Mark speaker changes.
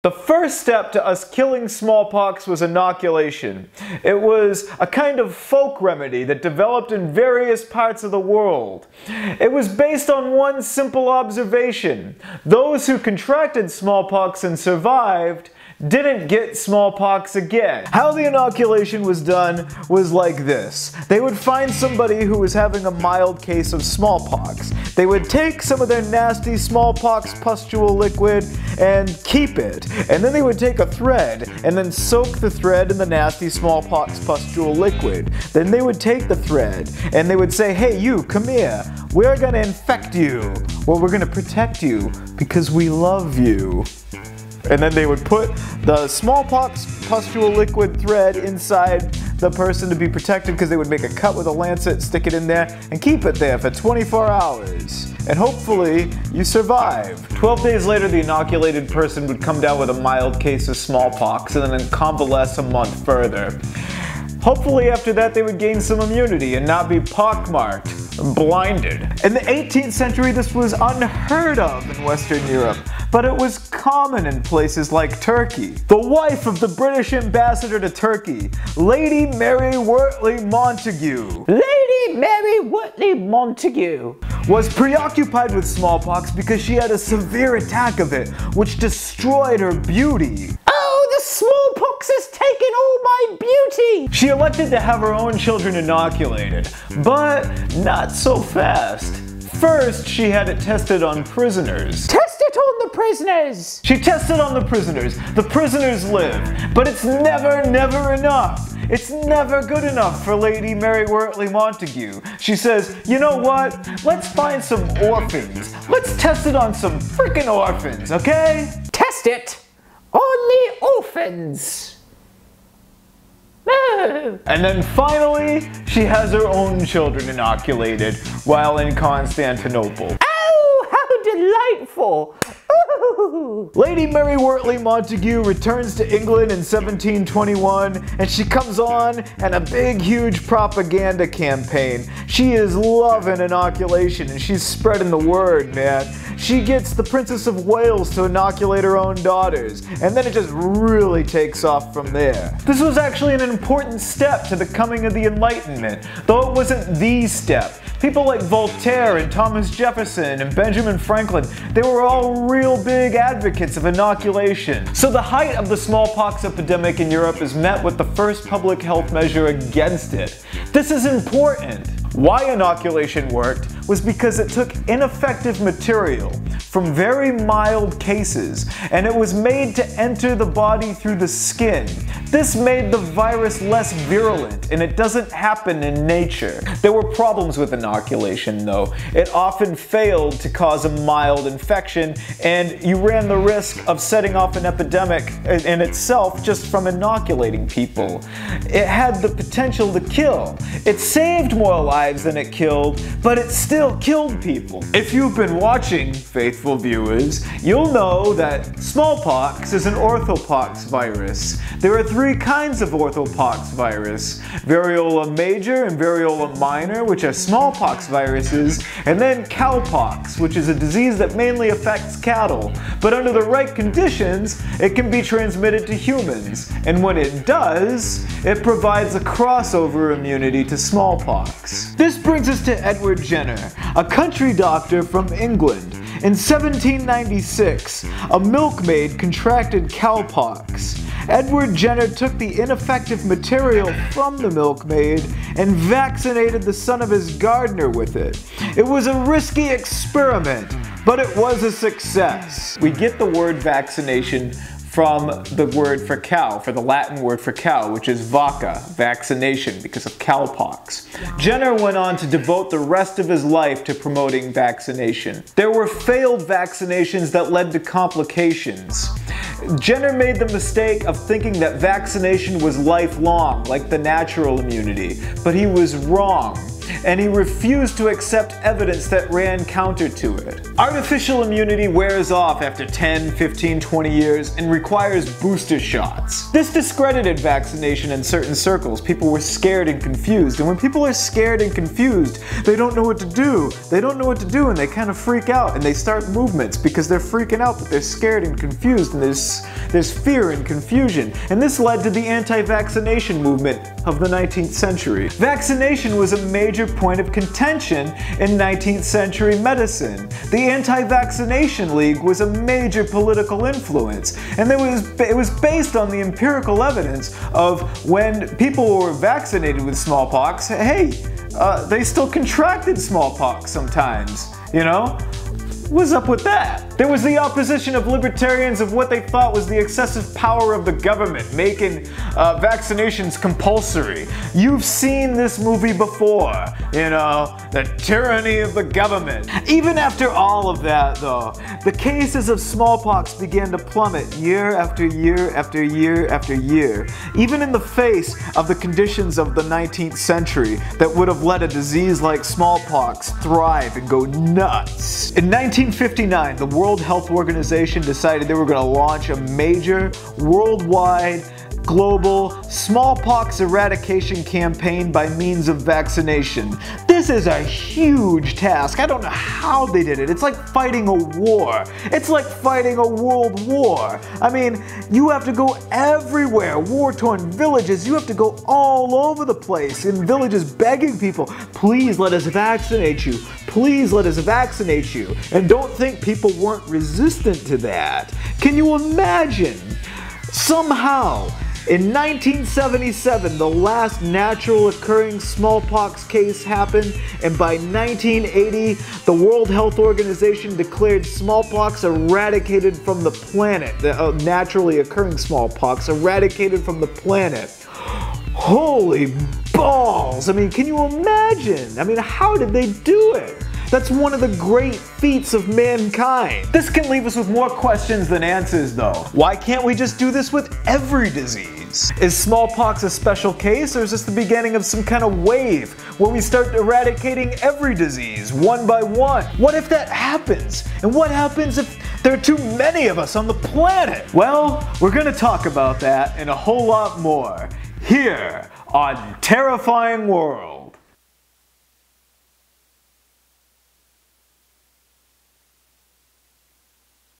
Speaker 1: The first step to us killing smallpox was inoculation. It was a kind of folk remedy that developed in various parts of the world. It was based on one simple observation. Those who contracted smallpox and survived didn't get smallpox again. How the inoculation was done was like this. They would find somebody who was having a mild case of smallpox. They would take some of their nasty smallpox pustule liquid and keep it. And then they would take a thread and then soak the thread in the nasty smallpox pustule liquid. Then they would take the thread and they would say, "Hey, you, come here. We're gonna infect you. Or we're gonna protect you because we love you." And then they would put the smallpox pustule liquid thread inside the person to be protected, because they would make a cut with a lancet, stick it in there, and keep it there for 24 hours. And hopefully, you survive. 12 days later, the inoculated person would come down with a mild case of smallpox and then convalesce a month further. Hopefully after that they would gain some immunity and not be pockmarked, blinded. In the 18th century, this was unheard of in Western Europe, but it was common in places like Turkey. The wife of the British ambassador to Turkey, Lady Mary Wortley Montagu. Lady Mary Wortley Montagu was preoccupied with smallpox because she had a severe attack of it, which destroyed her beauty. The smallpox has taken all my beauty! She elected to have her own children inoculated, but not so fast. First, she had it tested on prisoners. Test it on the prisoners! She tested on the prisoners. The prisoners live, but it's never enough. It's never good enough for Lady Mary Wortley Montagu. She says, you know what? Let's find some orphans. Let's test it on some freaking orphans, okay? Test it on the orphans. No. And then finally, she has her own children inoculated while in Constantinople. Oh, how delightful! Ooh. Lady Mary Wortley Montagu returns to England in 1721, and she comes on in a big, huge propaganda campaign. She is loving inoculation, and she's spreading the word, man. She gets the Princess of Wales to inoculate her own daughters, and then it just really takes off from there. This was actually an important step to the coming of the Enlightenment, though it wasn't the step. People like Voltaire and Thomas Jefferson and Benjamin Franklin, they were all real big advocates of inoculation. So the height of the smallpox epidemic in Europe is met with the first public health measure against it. This is important. Why inoculation worked was because it took ineffective material from very mild cases, and it was made to enter the body through the skin. This made the virus less virulent, and it doesn't happen in nature. There were problems with inoculation though. It often failed to cause a mild infection, and you ran the risk of setting off an epidemic in itself just from inoculating people. It had the potential to kill. It saved more lives than it killed, but it still killed people. If you've been watching, faithful viewers, you'll know that smallpox is an orthopox virus. There are three kinds of orthopox virus: variola major and variola minor, which are smallpox viruses, and then cowpox, which is a disease that mainly affects cattle. But under the right conditions, it can be transmitted to humans, and when it does, it provides a crossover immunity to smallpox. This brings us to Edward Jenner, a country doctor from England. In 1796, a milkmaid contracted cowpox. Edward Jenner took the ineffective material from the milkmaid and vaccinated the son of his gardener with it. It was a risky experiment, but it was a success. We get the word vaccination from the word for cow, for the Latin word for cow, which is vacca, vaccination, because of cowpox. Jenner went on to devote the rest of his life to promoting vaccination. There were failed vaccinations that led to complications. Jenner made the mistake of thinking that vaccination was lifelong, like the natural immunity, but he was wrong. and he refused to accept evidence that ran counter to it. Artificial immunity wears off after 10, 15, 20 years and requires booster shots. This discredited vaccination in certain circles. People were scared and confused, and when people are scared and confused, they don't know what to do. They don't know what to do, and they kind of freak out, and they start movements because they're freaking out, but they're scared and confused, and there's fear and confusion. And this led to the anti-vaccination movement of the 19th century. Vaccination was a major point of contention in 19th century medicine. The Anti-Vaccination League was a major political influence, and it was based on the empirical evidence of when people were vaccinated with smallpox, hey, they still contracted smallpox sometimes, you know? What's up with that? There was the opposition of libertarians of what they thought was the excessive power of the government, making vaccinations compulsory. You've seen this movie before, you know, the tyranny of the government. Even after all of that, though, the cases of smallpox began to plummet year after year after year after year, even in the face of the conditions of the 19th century that would have let a disease like smallpox thrive and go nuts. In 1959, the World Health Organization decided they were going to launch a major, worldwide, global smallpox eradication campaign by means of vaccination. This is a huge task. I don't know how they did it. It's like fighting a war. It's like fighting a world war. I mean, you have to go everywhere. War-torn villages. You have to go all over the place in villages begging people, please let us vaccinate you. Please let us vaccinate you. And don't think people weren't resistant to that. Can you imagine? Somehow, in 1977, the last natural occurring smallpox case happened, and by 1980, the World Health Organization declared smallpox eradicated from the planet. The naturally occurring smallpox eradicated from the planet. Holy balls! I mean, can you imagine? I mean, how did they do it? That's one of the great feats of mankind. This can leave us with more questions than answers, though. Why can't we just do this with every disease? Is smallpox a special case, or is this the beginning of some kind of wave where we start eradicating every disease one by one? What if that happens? And what happens if there are too many of us on the planet? Well, we're gonna talk about that and a whole lot more here on Terrifying World.